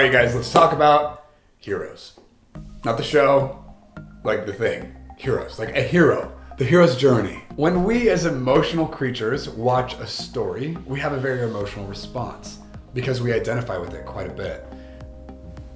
All right, guys, let's talk about heroes. Not the show, like the thing. Heroes, like a hero. The hero's journey. When we as emotional creatures watch a story, we have a very emotional response because we identify with it quite a bit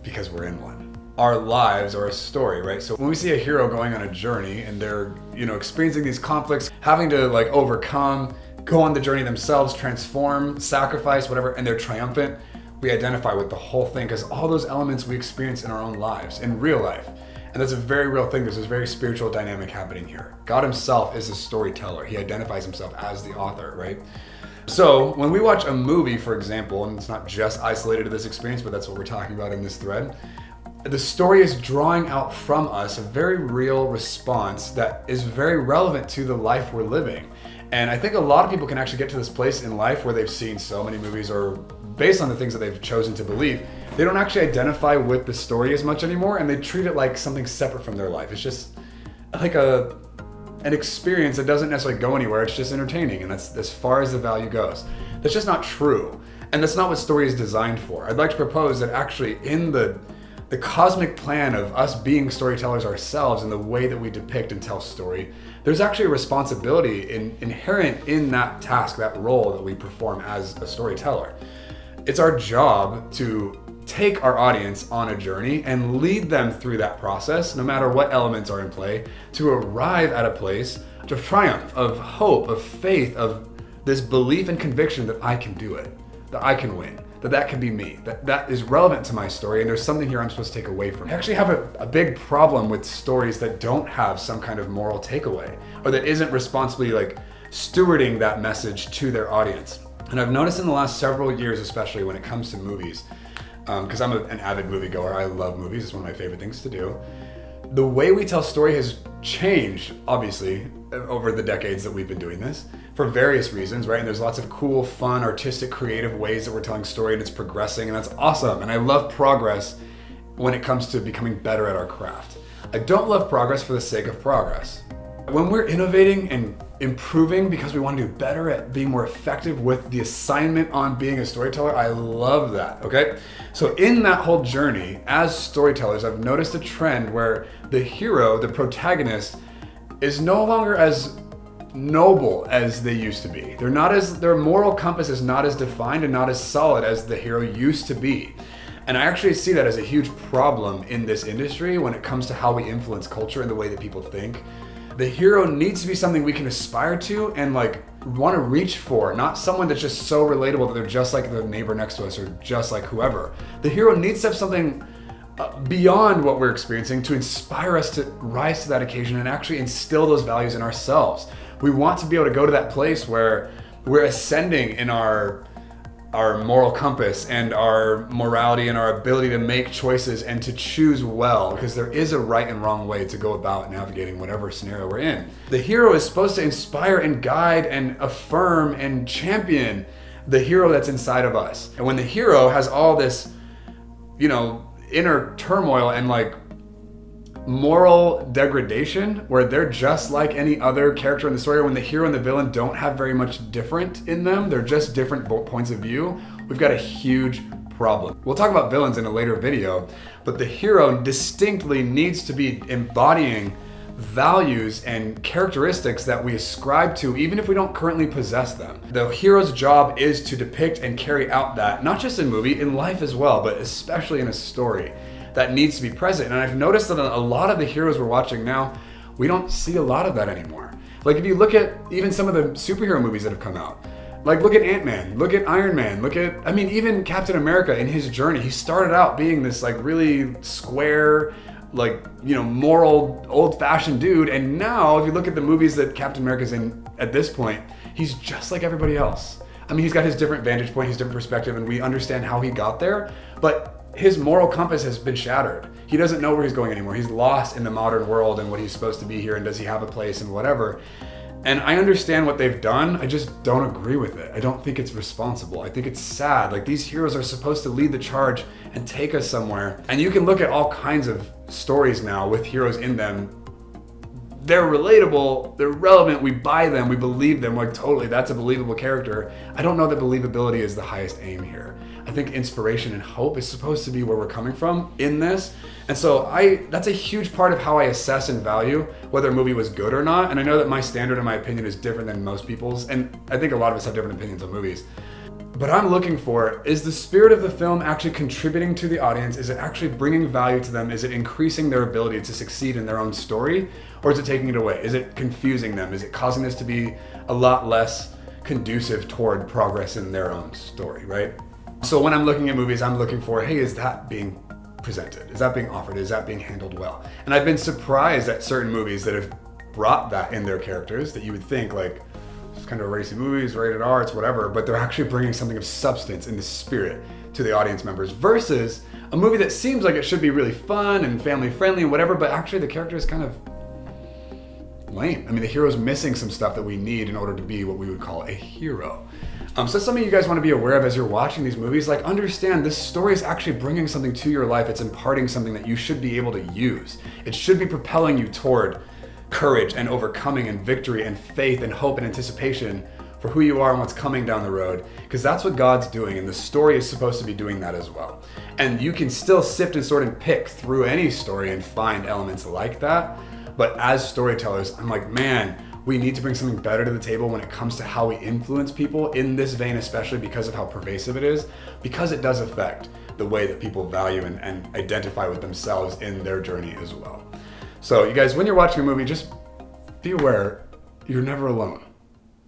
because we're in one. Our lives are a story, right? So when we see a hero going on a journey and they're, experiencing these conflicts, having to overcome, go on the journey themselves, transform, sacrifice, whatever, and they're triumphant, we identify with the whole thing because all those elements we experience in our own lives, in real life. And that's a very real thing. There's this very spiritual dynamic happening here. God himself is a storyteller. He identifies himself as the author, right? So when we watch a movie, for example, and it's not just isolated to this experience, but that's what we're talking about in this thread, the story is drawing out from us a very real response that is very relevant to the life we're living. And I think a lot of people can actually get to this place in life where they've seen so many movies or based on the things that they've chosen to believe, they don't actually identify with the story as much anymore and they treat it like something separate from their life. It's just like an experience that doesn't necessarily go anywhere. It's just entertaining and that's as far as the value goes. That's just not true. And that's not what story is designed for. I'd like to propose that actually in the cosmic plan of us being storytellers ourselves and the way that we depict and tell story, there's actually a responsibility inherent in that task, that role that we perform as a storyteller. It's our job to take our audience on a journey and lead them through that process, no matter what elements are in play, to arrive at a place of triumph, of hope, of faith, of this belief and conviction that I can do it, that I can win, that can be me, that is relevant to my story, and there's something here I'm supposed to take away from it. I actually have a big problem with stories that don't have some kind of moral takeaway, or that isn't responsibly stewarding that message to their audience. And I've noticed in the last several years, especially when it comes to movies, because I'm an avid moviegoer, I love movies, it's one of my favorite things to do. The way we tell story has changed, obviously, over the decades that we've been doing this, for various reasons, right? And there's lots of cool, fun, artistic, creative ways that we're telling story and it's progressing, and that's awesome. And I love progress when it comes to becoming better at our craft. I don't love progress for the sake of progress. When we're innovating and improving because we want to do better at being more effective with the assignment on being a storyteller, I love that, okay? So in that whole journey, as storytellers, I've noticed a trend where the hero, the protagonist, is no longer as noble as they used to be. Their moral compass is not as defined and not as solid as the hero used to be. And I actually see that as a huge problem in this industry when it comes to how we influence culture and the way that people think. The hero needs to be something we can aspire to and want to reach for, not someone that's just so relatable that they're just like the neighbor next to us or just like whoever. The hero needs to have something beyond what we're experiencing to inspire us to rise to that occasion and actually instill those values in ourselves. We want to be able to go to that place where we're ascending in our moral compass and our morality and our ability to make choices and to choose well, because there is a right and wrong way to go about navigating whatever scenario we're in. The hero is supposed to inspire and guide and affirm and champion the hero that's inside of us. And when the hero has all this, inner turmoil and moral degradation where they're just like any other character in the story, when the hero and the villain don't have very much different in them, they're just different points of view, we've got a huge problem. We'll talk about villains in a later video, but the hero distinctly needs to be embodying values and characteristics that we ascribe to, even if we don't currently possess them. The hero's job is to depict and carry out that, not just in movie, in life as well, but especially in a story. That needs to be present. And I've noticed that a lot of the heroes we're watching now, we don't see a lot of that anymore. If you look at even some of the superhero movies that have come out, look at Ant-Man, look at Iron Man, even Captain America in his journey. He started out being this really square, moral, old-fashioned dude. And now if you look at the movies that Captain America's in at this point, he's just like everybody else. He's got his different vantage point, his different perspective, and we understand how he got there, but his moral compass has been shattered. He doesn't know where he's going anymore. He's lost in the modern world and what he's supposed to be here and does he have a place and whatever. And I understand what they've done, I just don't agree with it. I don't think it's responsible. I think it's sad. These heroes are supposed to lead the charge and take us somewhere. And you can look at all kinds of stories now with heroes in them they're relatable, they're relevant, we buy them, we believe them, like totally, that's a believable character. I don't know that believability is the highest aim here. I think inspiration and hope is supposed to be where we're coming from in this. And so that's a huge part of how I assess and value whether a movie was good or not. And I know that my standard and my opinion is different than most people's, and I think a lot of us have different opinions on movies. But I'm looking for, is the spirit of the film actually contributing to the audience? Is it actually bringing value to them? Is it increasing their ability to succeed in their own story? Or is it taking it away? Is it confusing them? Is it causing this to be a lot less conducive toward progress in their own story, right? So when I'm looking at movies, I'm looking for, hey, is that being presented? Is that being offered? Is that being handled well? And I've been surprised at certain movies that have brought that in their characters that you would think like, it's kind of racy movies, rated R, it's whatever, but they're actually bringing something of substance in the spirit to the audience members versus a movie that seems like it should be really fun and family friendly and whatever, but actually the character is kind of lame. I mean, the hero's missing some stuff that we need in order to be what we would call a hero. So something you guys want to be aware of as you're watching these movies, like understand this story is actually bringing something to your life. It's imparting something that you should be able to use. It should be propelling you toward courage and overcoming and victory and faith and hope and anticipation for who you are and what's coming down the road, because that's what God's doing, and the story is supposed to be doing that as well. And you can still sift and sort and pick through any story and find elements like that, but as storytellers, I'm like, man, we need to bring something better to the table when it comes to how we influence people in this vein, especially because of how pervasive it is, because it does affect the way that people value and identify with themselves in their journey as well. So you guys, when you're watching a movie, just be aware you're never alone.